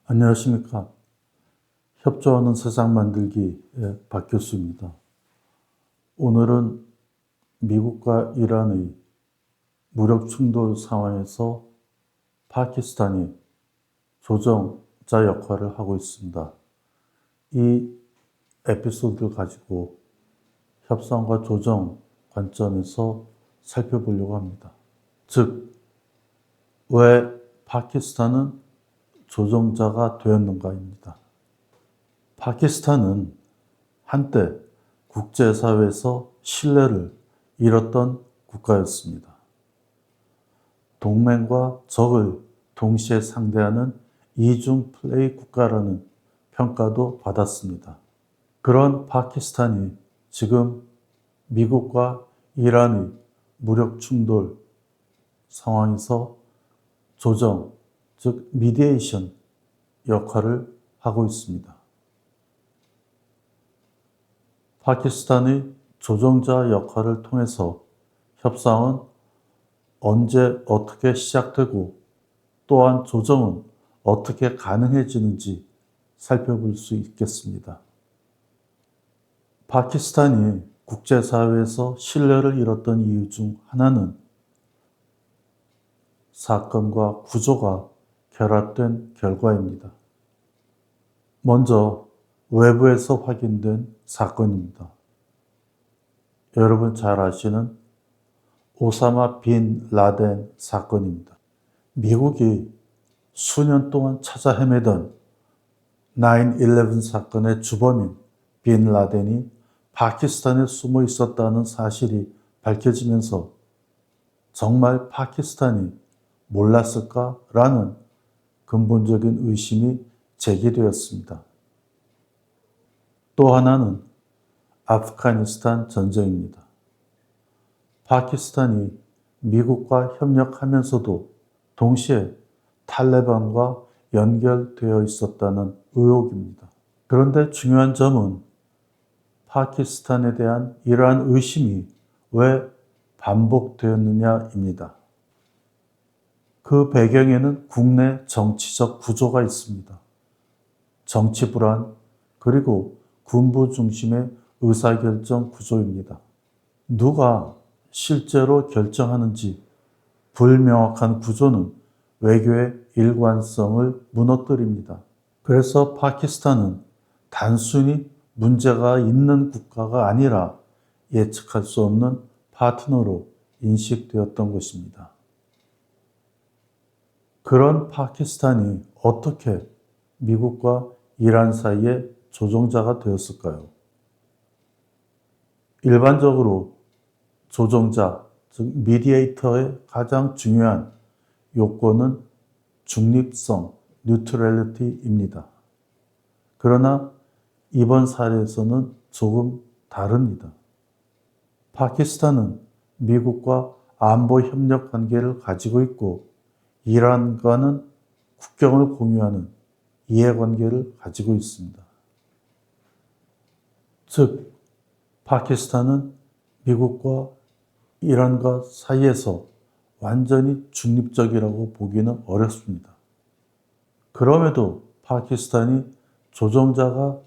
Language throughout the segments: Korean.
안녕하십니까. 협조하는 세상 만들기의 박 교수입니다. 오늘은 미국과 이란의 무력 충돌 상황에서 파키스탄이 조정자 역할을 하고 있습니다. 이 에피소드를 가지고 협상과 조정 관점에서 살펴보려고 합니다. 즉, 왜 파키스탄은 조정자가 되었는가입니다. 파키스탄은 한때 국제사회에서 신뢰를 잃었던 국가였습니다. 동맹과 적을 동시에 상대하는 이중 플레이 국가라는 평가도 받았습니다. 그런 파키스탄이 지금 미국과 이란의 무력 충돌 상황에서 조정, 즉 미디에이션 역할을 하고 있습니다. 파키스탄의 조정자 역할을 통해서 협상은 언제 어떻게 시작되고 또한 조정은 어떻게 가능해지는지 살펴볼 수 있겠습니다. 파키스탄이 국제사회에서 신뢰를 잃었던 이유 중 하나는 사건과 구조가 결합된 결과입니다. 먼저 외부에서 확인된 사건입니다. 여러분 잘 아시는 오사마 빈 라덴 사건입니다. 미국이 수년 동안 찾아 헤매던 9/11 사건의 주범인 빈 라덴이 파키스탄에 숨어 있었다는 사실이 밝혀지면서 정말 파키스탄이 몰랐을까라는 근본적인 의심이 제기되었습니다. 또 하나는 아프가니스탄 전쟁입니다. 파키스탄이 미국과 협력하면서도 동시에 탈레반과 연결되어 있었다는 의혹입니다. 그런데 중요한 점은 파키스탄에 대한 이러한 의심이 왜 반복되었느냐입니다. 그 배경에는 국내 정치적 구조가 있습니다. 정치 불안, 그리고 군부 중심의 의사결정 구조입니다. 누가 실제로 결정하는지 불명확한 구조는 외교의 일관성을 무너뜨립니다. 그래서 파키스탄은 단순히 문제가 있는 국가가 아니라 예측할 수 없는 파트너로 인식되었던 것입니다. 그런 파키스탄이 어떻게 미국과 이란 사이에 조정자가 되었을까요? 일반적으로 조정자, 즉 미디에이터의 가장 중요한 요건은 중립성, 뉴트럴리티입니다. 그러나 이번 사례에서는 조금 다릅니다. 파키스탄은 미국과 안보 협력 관계를 가지고 있고 이란과는 국경을 공유하는 이해관계를 가지고 있습니다. 즉, 파키스탄은 미국과 이란과 사이에서 완전히 중립적이라고 보기는 어렵습니다. 그럼에도 파키스탄이 조정자가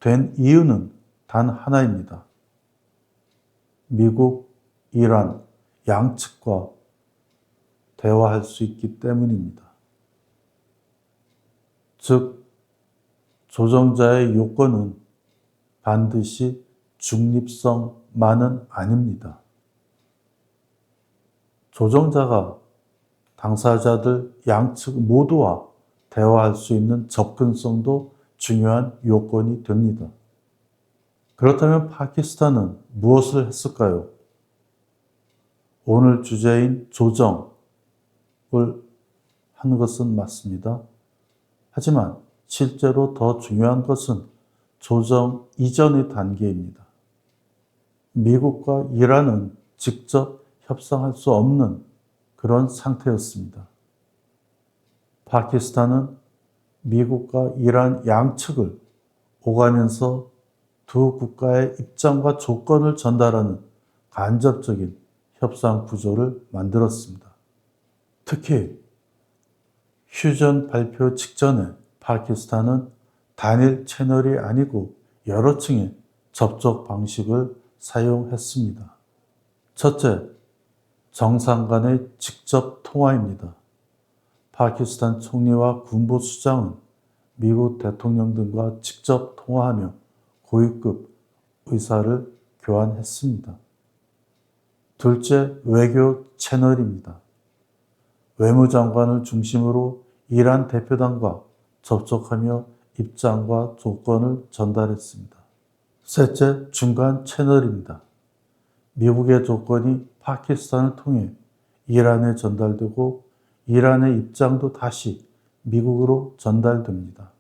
된 이유는 단 하나입니다. 미국, 이란 양측과 대화할 수 있기 때문입니다. 즉, 조정자의 요건은 반드시 중립성만은 아닙니다. 조정자가 당사자들 양측 모두와 대화할 수 있는 접근성도 중요한 요건이 됩니다. 그렇다면 파키스탄은 무엇을 했을까요? 오늘 주제인 조정을 한 것은 맞습니다. 하지만 실제로 더 중요한 것은 조정 이전의 단계입니다. 미국과 이란은 직접 협상할 수 없는 그런 상태였습니다. 파키스탄은 미국과 이란 양측을 오가면서 두 국가의 입장과 조건을 전달하는 간접적인 협상 구조를 만들었습니다. 특히 휴전 발표 직전에 파키스탄은 단일 채널이 아니고 여러 층의 접촉 방식을 사용했습니다. 첫째, 정상 간의 직접 통화입니다. 파키스탄 총리와 군부수장은 미국 대통령 등과 직접 통화하며 고위급 의사를 교환했습니다. 둘째, 외교 채널입니다. 외무장관을 중심으로 이란 대표단과 접촉하며 입장과 조건을 전달했습니다. 셋째, 중간 채널입니다. 미국의 조건이 파키스탄을 통해 이란에 전달되고 이란의 입장도 다시 미국으로 전달됩니다.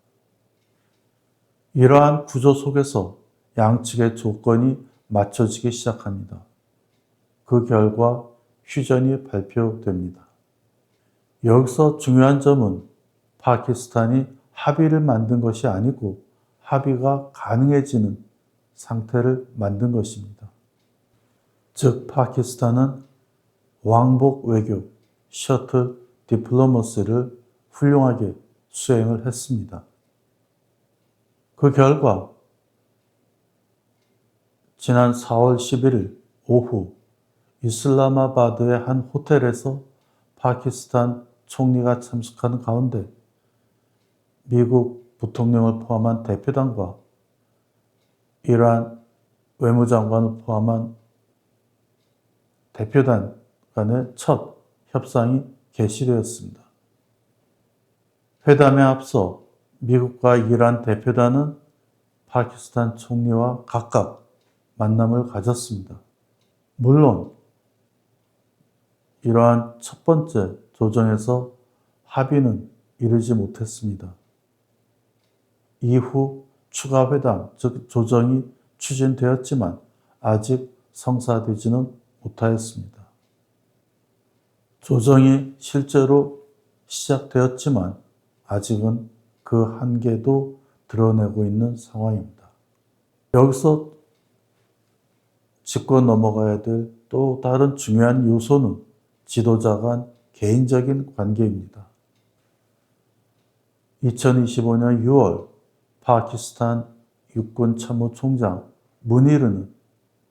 이러한 구조 속에서 양측의 조건이 맞춰지기 시작합니다. 그 결과 휴전이 발표됩니다. 여기서 중요한 점은 파키스탄이 합의를 만든 것이 아니고 합의가 가능해지는 상태를 만든 것입니다. 즉 파키스탄은 왕복 외교, 셔틀 디플로머시를 훌륭하게 수행을 했습니다. 그 결과 지난 4월 11일 오후 이슬라마바드의 한 호텔에서 파키스탄 총리가 참석하는 가운데 미국 부통령을 포함한 대표단과 이란 외무장관을 포함한 대표단 간의 첫 협상이 개시되었습니다. 회담에 앞서 미국과 이란 대표단은 파키스탄 총리와 각각 만남을 가졌습니다. 물론 이러한 첫 번째 조정에서 합의는 이르지 못했습니다. 이후 추가 회담, 즉 조정이 추진되었지만 아직 성사되지는 못하였습니다. 조정이 실제로 시작되었지만 아직은 그 한계도 드러내고 있는 상황입니다. 여기서 짚고 넘어가야 될 또 다른 중요한 요소는 지도자 간 개인적인 관계입니다. 2025년 6월 파키스탄 육군 참모총장 무니르는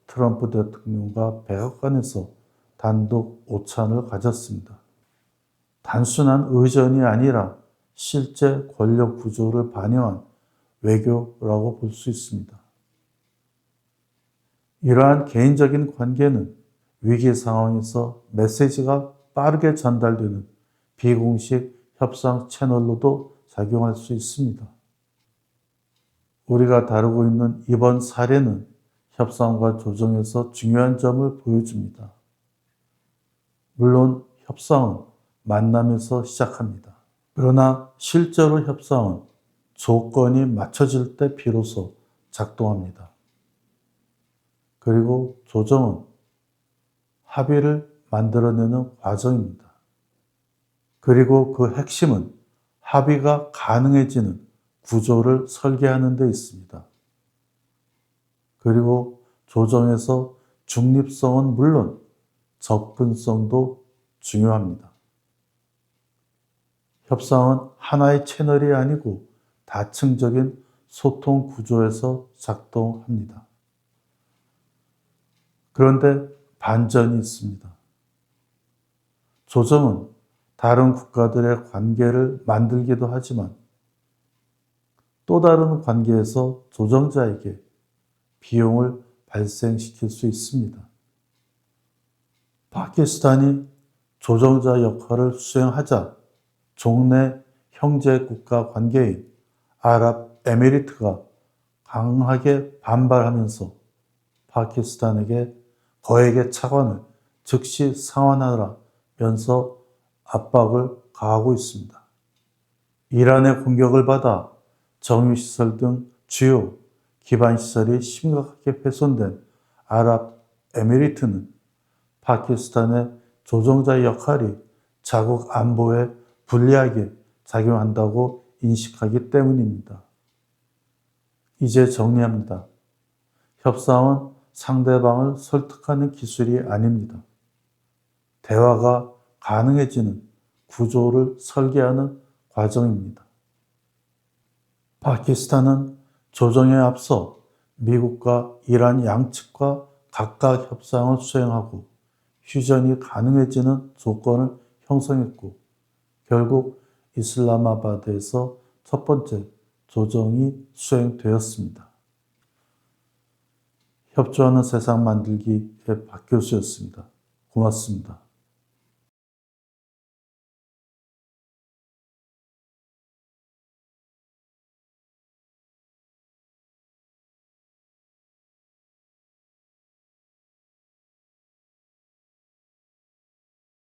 트럼프 대통령과 백악관에서 단독 오찬을 가졌습니다. 단순한 의전이 아니라 실제 권력 구조를 반영한 외교라고 볼 수 있습니다. 이러한 개인적인 관계는 위기 상황에서 메시지가 빠르게 전달되는 비공식 협상 채널로도 작용할 수 있습니다. 우리가 다루고 있는 이번 사례는 협상과 조정에서 중요한 점을 보여줍니다. 물론 협상은 만남에서 시작합니다. 그러나 실제로 협상은 조건이 맞춰질 때 비로소 작동합니다. 그리고 조정은 합의를 만들어내는 과정입니다. 그리고 그 핵심은 합의가 가능해지는 구조를 설계하는 데 있습니다. 그리고 조정에서 중립성은 물론 접근성도 중요합니다. 협상은 하나의 채널이 아니고 다층적인 소통 구조에서 작동합니다. 그런데 반전이 있습니다. 조정은 다른 국가들의 관계를 만들기도 하지만 또 다른 관계에서 조정자에게 비용을 발생시킬 수 있습니다. 파키스탄이 조정자 역할을 수행하자 종래 형제 국가 관계인 아랍에미리트가 강하게 반발하면서 파키스탄에게 거액의 차관을 즉시 상환하라면서 압박을 가하고 있습니다. 이란의 공격을 받아 정유시설 등 주요 기반시설이 심각하게 훼손된 아랍에미리트는 파키스탄의 조정자 역할이 자국 안보에 불리하게 작용한다고 인식하기 때문입니다. 이제 정리합니다. 협상은 상대방을 설득하는 기술이 아닙니다. 대화가 가능해지는 구조를 설계하는 과정입니다. 파키스탄은 조정에 앞서 미국과 이란 양측과 각각 협상을 수행하고 휴전이 가능해지는 조건을 형성했고 결국 이슬라마바드에서 첫 번째 조정이 수행되었습니다. 협조하는 세상 만들기의 박 교수였습니다. 고맙습니다.